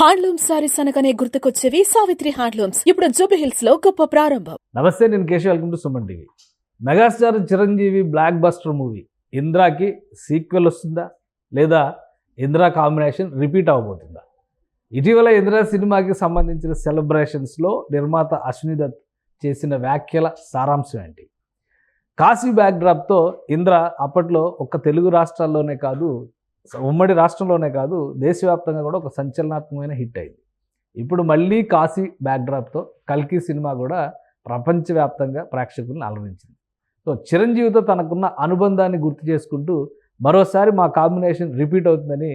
Handloom saris అనగానే గుర్తుకొచ్చేవి Savitri handlooms. ఇప్పుడు జూబీ hills లో గొప్ప ప్రారంభం. నమస్తే, నేను Keshav. Welcome to Suman TV. Megastar Chiranjeevi blockbuster movie ఇంద్రాకి సీక్వెల్ వస్తుందా, లేదా ఇంద్రా కాంబినేషన్ రిపీట్ అవబోతుందా? ఇటీవల ఇంద్రా సినిమాకి సంబంధించిన సెలబ్రేషన్స్లో నిర్మాత అశ్విని దత్ చేసిన వ్యాఖ్యల సారాంశం ఏంటి? కాశీ బ్యాక్డ్రాప్తో ఇంద్ర అప్పట్లో ఒక్క తెలుగు రాష్ట్రాల్లోనే కాదు, ఉమ్మడి రాష్ట్రంలోనే కాదు, దేశవ్యాప్తంగా కూడా ఒక సంచలనాత్మకమైన హిట్ అయింది. ఇప్పుడు మళ్ళీ కాశీ బ్యాక్డ్రాప్తో కల్కి సినిమా కూడా ప్రపంచవ్యాప్తంగా ప్రేక్షకులను అలరించింది. సో చిరంజీవితో తనకున్న అనుబంధాన్ని గుర్తు చేసుకుంటూ మరోసారి మా కాంబినేషన్ రిపీట్ అవుతుందని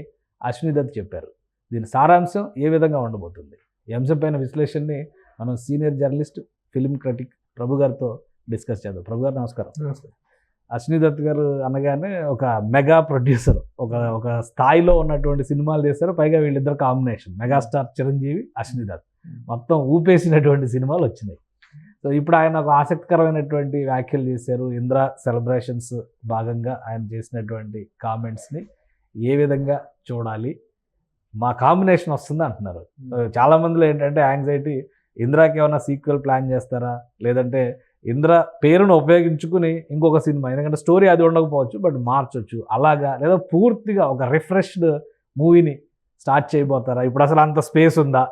అశ్విని దత్ చెప్పారు. దీని సారాంశం ఏ విధంగా ఉండబోతుంది? ఈ అంశంపైన విశ్లేషణని మనం సీనియర్ జర్నలిస్ట్, ఫిల్మ్ క్రిటిక్ ప్రభు గారితో డిస్కస్ చేద్దాం. ప్రభు గారు నమస్కారం. నమస్తే. అశ్విని దత్ గారు అనగానే ఒక మెగా ప్రొడ్యూసర్, ఒక స్థాయిలో ఉన్నటువంటి సినిమాలు చేస్తారు. పైగా వీళ్ళిద్దరు కాంబినేషన్ మెగాస్టార్ చిరంజీవి, అశ్విని దత్ మొత్తం ఊపేసినటువంటి సినిమాలు వచ్చినాయి. సో ఇప్పుడు ఆయన ఒక ఆసక్తికరమైనటువంటి వ్యాఖ్యలు చేశారు. ఇంద్ర సెలబ్రేషన్స్ భాగంగా ఆయన చేసినటువంటి కామెంట్స్ని ఏ విధంగా చూడాలి, మా కాంబినేషన్ వస్తుందా అంటున్నారు. చాలామందిలో ఏంటంటే యాంగ్జైటీ, ఇంద్రాకి ఏమైనా సీక్వెల్ ప్లాన్ చేస్తారా, లేదంటే ఇంద్ర పేరును ఉపయోగించుకుని ఇంకొక సినిమా, ఎందుకంటే స్టోరీ అది ఉండకపోవచ్చు బట్ మార్చొచ్చు అలాగా, లేదా పూర్తిగా ఒక రిఫ్రెష్డ్ మూవీని స్టార్ట్ చేయబోతారా? ఇప్పుడు అసలు అంత స్పేస్ ఉందా?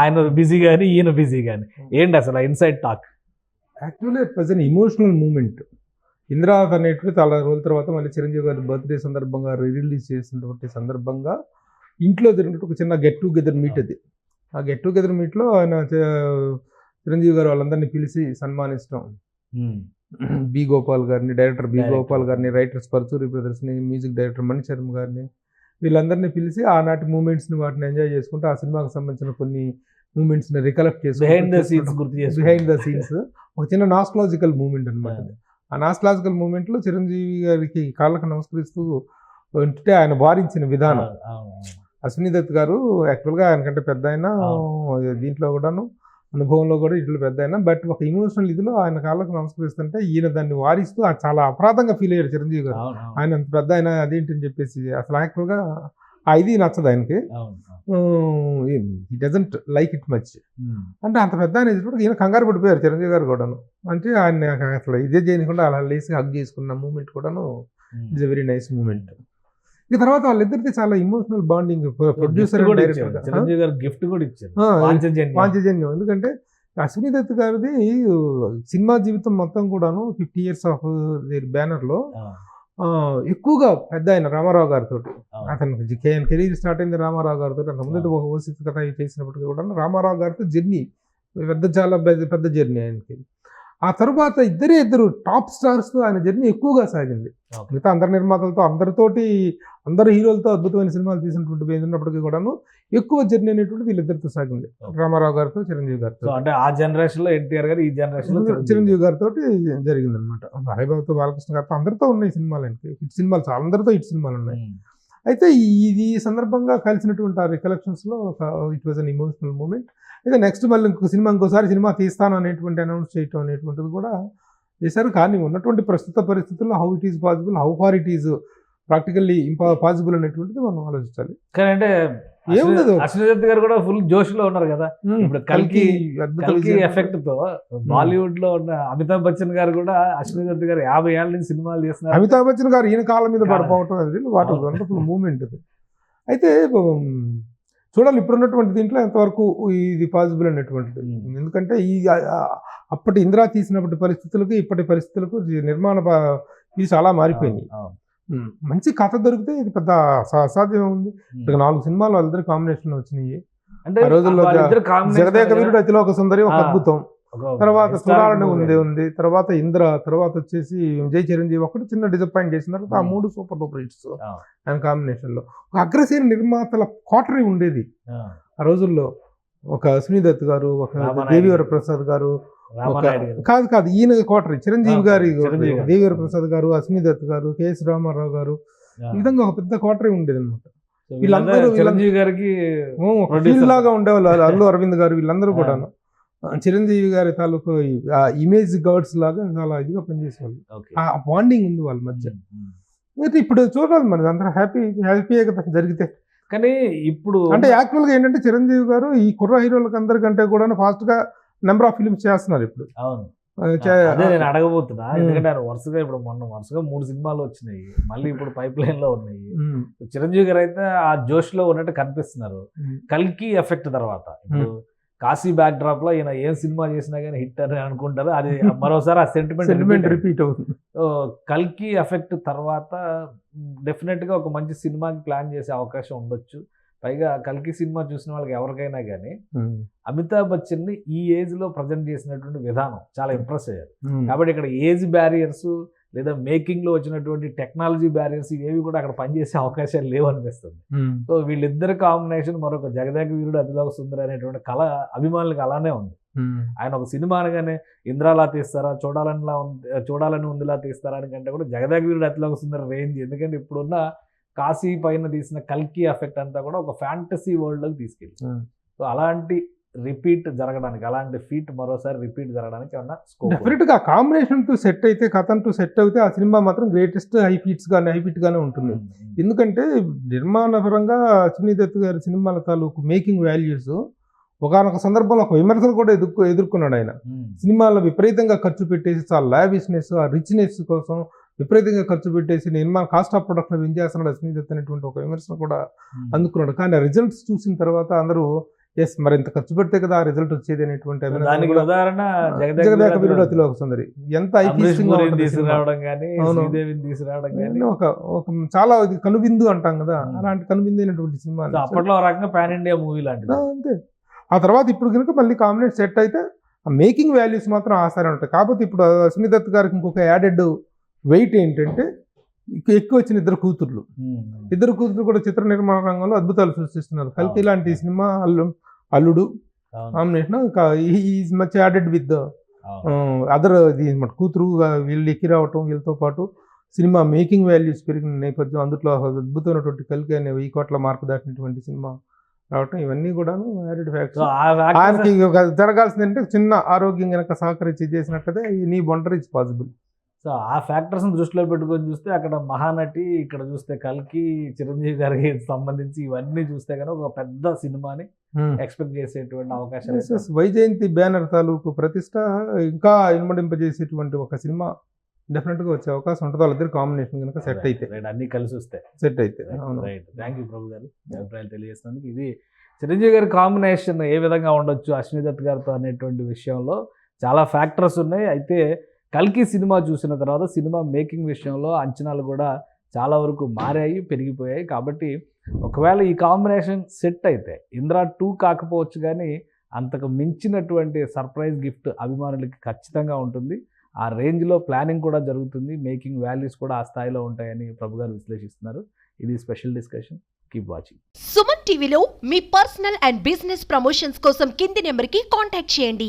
ఆయన బిజీ కానీ ఈయన బిజీ కానీ ఏంటి అసలు inside talk? Actually it was an emotional moment. Indra అనేటువంటి చాలా రోజుల తర్వాత మళ్ళీ చిరంజీవి గారి బర్త్డే సందర్భంగా రిలీజ్ చేసినటువంటి సందర్భంగా ఇంట్లో జరిగినట్టు ఒక చిన్న గెట్ టుగెదర్ మీట్ అది. ఆ గెట్ టుగెదర్ మీట్లో ఆయన చిరంజీవి గారు వాళ్ళందరినీ పిలిచి సన్మానించడం, బి గోపాల్ గారిని, డైరెక్టర్ బి గోపాల్ గారిని, రైటర్స్ పర్చూరి బ్రదర్స్ని, మ్యూజిక్ డైరెక్టర్ మణిశర్మ గారిని, వీళ్ళందరినీ పిలిచి ఆనాటి మూమెంట్స్ని వాటిని ఎంజాయ్ చేసుకుంటూ ఆ సినిమాకి సంబంధించిన కొన్ని మూమెంట్స్ని రికలెక్ట్ చేసుకుంటూ బిహైండ్ ద సీన్స్ ఒక చిన్న నాస్టాలజికల్ మూమెంట్ అనమాట. ఆ నాస్టాలజికల్ మూమెంట్లో చిరంజీవి గారికి కాళ్ళకు నమస్కరిస్తూ ఉంటే ఆయన వారించిన విధానం, అశ్విని దత్ గారు యాక్చువల్గా ఆయనకంటే పెద్ద అయినా దీంట్లో కూడాను అనుభవంలో కూడా ఇట్లు పెద్ద అయినా, బట్ ఒక ఇమోషనల్ ఇదిలో ఆయన కాళ్ళకు నమస్కరిస్తుంటే ఈయన దాన్ని వారిస్తూ చాలా అపరాధంగా ఫీల్ అయ్యాడు చిరంజీవి గారు. ఆయన అంత పెద్ద అయినా అదేంటి అని చెప్పేసి అసలు యాక్చువల్గా ఆ ఇది నచ్చదు ఆయనకి. He doesn't like it much. అంటే అంత పెద్ద ఆయన కూడా ఈయన కంగారు పడిపోయారు చిరంజీవి గారు కూడాను. అంటే ఆయన అసలు ఇదే చేయకుండా అలా లేసి హగ్ చేసుకున్న మూమెంట్ కూడాను it's a very nice moment. ఇక తర్వాత వాళ్ళిద్దరికి చాలా ఇమోషనల్ బాండింగ్, ప్రొడ్యూసర్ గిఫ్ట్ కూడా ఇచ్చారు, పాంచజన్యం. ఎందుకంటే అశ్విని దత్ గారిది సినిమా జీవితం మొత్తం కూడాను 50 years ఆఫ్ దేర్ బ్యానర్లో ఎక్కువగా పెద్ద ఆయన రామారావు గారితో, అతనికి కెరీర్ స్టార్ట్ అయింది రామారావు గారితో. అంతకుముందు ఒక ఓసిత్ కథ చేసినప్పటికీ కూడా రామారావు గారితో జర్నీ చాలా పెద్ద జర్నీ ఆయనకి. ఆ తర్వాత ఇద్దరు టాప్ స్టార్స్తో ఆయన జర్నీ ఎక్కువగా సాగింది. మిగతా అందరి నిర్మాతలతో, అందరు హీరోలతో అద్భుతమైన సినిమాలు తీసినటువంటి ఉన్నప్పటికీ కూడాను ఎక్కువ జర్నీ అనేటువంటిది వీళ్ళిద్దరితో సాగింది, రామారావు గారితో, చిరంజీవి గారితో. అంటే ఆ జనరేషన్ లో ఎన్టీఆర్ గారు, ఈ జనరేషన్ లో చిరంజీవి గారితో జరిగింది అనమాట. హరిబాబుతో, బాలకృష్ణ గారితో అందరితో ఉన్నాయి సినిమాలు, హిట్ సినిమాలు, అందరితో హిట్ సినిమాలు ఉన్నాయి. అయితే ఈ సందర్భంగా కలిసినటువంటి ఆ రికలెక్షన్స్లో it was an emotional moment. అయితే నెక్స్ట్ మళ్ళీ ఇంకోసారి సినిమా తీస్తాను అనేటువంటి అనౌన్స్ చేయటం అనేటువంటిది కూడా చేశారు. కానీ ఉన్నటువంటి ప్రస్తుత పరిస్థితుల్లో how it is possible, how far it is practically possible అనేటువంటిది మనం ఆలోచించాలి. కానీ అంటే అశ్విని దత్ గారు కూడా ఫుల్ జోష్ లో ఉన్నారు కదా. ఇప్పుడు కల్కి ఎఫెక్ట్ తో బాలీవుడ్ లో ఉన్న అమితాబ్ బచ్చన్ గారు కూడా అశ్విని దత్ గారు 50 ఏళ్ళ నుంచి సినిమాలు చేస్తున్నారు. అమితాబ్ బచ్చన్ గారు ఈయన కాళ్ళ మీద పడిపోవటం అది వాట్ వండర్ఫుల్ మూమెంట్ అది. అయితే చూడాలి ఇప్పుడున్నటువంటి దీంట్లో ఎంతవరకు ఇది పాసిబుల్ అనేటువంటిది. ఎందుకంటే అప్పటి ఇంద్రా తీసినప్పటి పరిస్థితులకు ఇప్పటి పరిస్థితులకు నిర్మాణ ఇది చాలా మారిపోయింది. మంచి కథ దొరికితే ఇది పెద్ద అసాధ్యం ఉంది. 4 సినిమాలు వాళ్ళిద్దరు కాంబినేషన్ వచ్చినాయి. ఆ రోజుల్లో జగదేక వీరుడు, అతిలోక సుందరి ఒక అద్భుతం, తర్వాత చూడాలని ఉంది, తర్వాత ఇంద్ర, తర్వాత వచ్చేసి జై చిరంజీవి ఒకటి చిన్న డిసప్పాయింట్ చేసిన తర్వాత ఆ 3 సూపర్ డూపర్ హిట్స్ ఆయన కాంబినేషన్ లో. ఒక అగ్రసేన నిర్మాతల కోటరీ ఉండేది ఆ రోజుల్లో. ఒక అశ్విని దత్ గారు, ఒక దేవివర ప్రసాద్ గారు, కాదు ఈయన కోటరీ చిరంజీవి గారి, దేవివర ప్రసాద్ గారు, అశ్విని దత్ గారు, కెఎస్ రామారావు గారు, ఈ విధంగా ఒక పెద్ద కోటరీ ఉండేది అనమాట. వీళ్ళందరూ చిరంజీవి గారికి లాగా ఉండేవాళ్ళు. అల్లు అరవింద్ గారు, వీళ్ళందరూ కూడా చిరంజీవి గారి తాలూకు ఇమేజ్ గార్డ్స్ లాగా చాలా ఇదిగా పనిచేసేవాళ్ళు. ఆ బాండింగ్ ఉంది వాళ్ళ మధ్య. అయితే ఇప్పుడు చూడాలి మరి అందరూ హ్యాపీగా జరిగితే కానీ ఇప్పుడు అంటే యాక్చువల్గా ఏంటంటే చిరంజీవి గారు ఈ కుర్ర హీరోలకు అందరికంటే కూడా ఫాస్ట్గా నెంబర్ ఆఫ్ ఫిల్మ్స్ చేస్తున్నారు ఇప్పుడు. అవును, అదే నేను అడగబోతున్నా. ఎందుకంటే ఆయన వరుసగా ఇప్పుడు వరుసగా 3 సినిమాలు వచ్చినాయి, మళ్ళీ ఇప్పుడు పైప్ లైన్ లో ఉన్నాయి. చిరంజీవి గారు అయితే ఆ జోష్ లో ఉన్నట్టు కనిపిస్తున్నారు. కల్కి ఎఫెక్ట్ తర్వాత ఇప్పుడు కాశీ బ్యాక్ డ్రాప్ లో ఈయన ఏం సినిమా చేసినా కానీ హిట్ అని అనుకుంటారు. అది మరోసారి ఆ సెంటిమెంట్ రిపీట్ అవుతుంది. కల్కి ఎఫెక్ట్ తర్వాత డెఫినెట్ గా ఒక మంచి సినిమాకి ప్లాన్ చేసే అవకాశం ఉండొచ్చు. పైగా కల్కి సినిమా చూసిన వాళ్ళకి ఎవరికైనా కానీ అమితాబ్ బచ్చన్ ని ఈ ఏజ్ లో ప్రజెంట్ చేసినటువంటి విధానం చాలా ఇంప్రెస్ అయ్యారు. కాబట్టి ఇక్కడ ఏజ్ బ్యారియర్స్ లేదా మేకింగ్ లో వచ్చినటువంటి టెక్నాలజీ బ్యారియర్స్ ఇవేవి కూడా అక్కడ పనిచేసే అవకాశాలు లేవు అనిపిస్తుంది. సో వీళ్ళిద్దరు కాంబినేషన్ మరొక జగదేక వీరుడు అతిలోక సుందరి అనేటువంటి కళ అభిమానులకు అలానే ఉంది. ఆయన ఒక సినిమా అనగానే ఇంద్రాలా తీస్తారా, చూడాలని ఉందిలా తీస్తారా అని కంటే కూడా జగదేక వీరుడు అతిలోక సుందరి రేంజ్. ఎందుకంటే ఇప్పుడున్న కాశీ పైన తీసిన కల్కి ఎఫెక్ట్ అంతా కూడా ఒక ఫ్యాంటసీ వరల్డ్ లోకి తీసుకెళ్ళి, సో అలాంటి రిపీట్ జరగడానికి, అలాంటి ఫీట్ మరోసారి రిపీట్ జరగడానికి ఏమన్నా స్కోప్? డెఫినెట్ గా కాంబినేషన్ టు సెట్ అయితే, కథన్ టు సెట్ అయితే ఆ సినిమా మాత్రం గ్రేటెస్ట్ హై ఫీట్ గానే ఉంటుంది. ఎందుకంటే నిర్మాణ పరంగా సునీల్ దత్ గారి సినిమాల తాలూకు మేకింగ్ వాల్యూస్ ఒకనొక సందర్భంలో ఒక విమర్శలు కూడా ఎదుర్కొన్నాడు ఆయన. సినిమాల్లో విపరీతంగా ఖర్చు పెట్టేసి చాలా లావిష్నెస్, ఆ రిచ్నెస్ కోసం విపరీతంగా ఖర్చు పెట్టేసి నిర్మాణ కాస్ట్ ఆఫ్ ప్రొడక్షన్ విన్ చేస్తున్నాడు సునీల్ దత్ అనేటువంటి ఒక విమర్శను కూడా అందుకున్నాడు. కానీ రిజల్ట్స్ చూసిన తర్వాత అందరూ ఎస్ మరి ఇంత ఖర్చు పెడితే కదా రిజల్ట్ వచ్చేది అనేటువంటి ఉదాహరణ జగదేక వీరుడు అతిలోక సుందరి. ఎంత ఒక చాలా కనువిందు అంటాం కదా, అలాంటి కనువిందు అయినటువంటి సినిమా. అప్పట్లో రకంగా పాన్ ఇండియా మూవీ లాంటిది. అంతే. ఆ తర్వాత ఇప్పుడు కనుక మళ్ళీ కాంబినేట్ సెట్ అయితే ఆ మేకింగ్ వాల్యూస్ మాత్రం ఆసారే ఉంటాయి. కాకపోతే ఇప్పుడు సునీల్ దత్ గారికి ఇంకొక యాడెడ్ వెయిట్ ఏంటంటే ఎక్కువ వచ్చిన ఇద్దరు కూతుర్లు కూడా చిత్ర నిర్మాణ రంగంలో అద్భుతాలు సృష్టిస్తున్నారు. కల్కి లాంటి సినిమా అల్లుడు combination is much added with other కూతురు వీళ్ళు ఎక్కి రావటం, వీళ్ళతో పాటు సినిమా మేకింగ్ వాల్యూస్ పెరిగిన నేపథ్యం, అందులో అద్భుతమైనటువంటి కల్కి అనే 1000 కోట్ల మార్కు దాటినటువంటి సినిమా రావటం, ఇవన్నీ కూడా యాడెడ్ ఫ్యాక్ట్స్. ఆయనకి జరగాల్సిందంటే చిన్న ఆరోగ్యం కనుక సహకరించి చేసినట్టయితే any wonder is possible. So ఆ ఫ్యాక్టర్స్ని దృష్టిలో పెట్టుకొని చూస్తే అక్కడ మహానటి, ఇక్కడ చూస్తే కల్కి, చిరంజీవి గారికి సంబంధించి ఇవన్నీ చూస్తే కనుక ఒక పెద్ద సినిమాని ఎక్స్పెక్ట్ చేసేటువంటి అవకాశాలు. వైజయంతి బ్యానర్ తాలూకు ప్రతిష్ట ఇంకా ఇనుమడింపజేసేటువంటి ఒక సినిమా డెఫినెట్గా వచ్చే అవకాశం ఉంటుంది. వాళ్ళిద్దరు కాంబినేషన్ కనుక సెట్ అయితే, అన్ని కలిసి వస్తే సెట్ అయితే. రైట్, థ్యాంక్ యూ ప్రభు గారు అభిప్రాయాలు తెలియజేసినందుకు. ఇది చిరంజీవి గారి కాంబినేషన్ ఏ విధంగా ఉండొచ్చు అశ్విని దత్ గారితో అనేటువంటి విషయంలో చాలా ఫ్యాక్టర్స్ ఉన్నాయి. అయితే కల్కి సినిమా చూసిన తర్వాత సినిమా మేకింగ్ విషయంలో అంచనాలు కూడా చాలా వరకు మారాయి, పెరిగిపోయాయి. కాబట్టి ఒకవేళ ఈ కాంబినేషన్ సెట్ అయితే ఇంద్రా 2 కాకపోవచ్చు, కానీ అంతకు మించినటువంటి సర్ప్రైజ్ గిఫ్ట్ అభిమానులకి ఖచ్చితంగా ఉంటుంది. ఆ రేంజ్లో ప్లానింగ్ కూడా జరుగుతుంది, మేకింగ్ వాల్యూస్ కూడా ఆ స్థాయిలో ఉంటాయని ప్రభు గారు విశ్లేషిస్తున్నారు. ఇది special discussion. Keep watching. Suman టీవీలో మీ పర్సనల్ అండ్ బిజినెస్ ప్రమోషన్స్ కోసం కింది నెంబర్కి కాంటాక్ట్ చేయండి.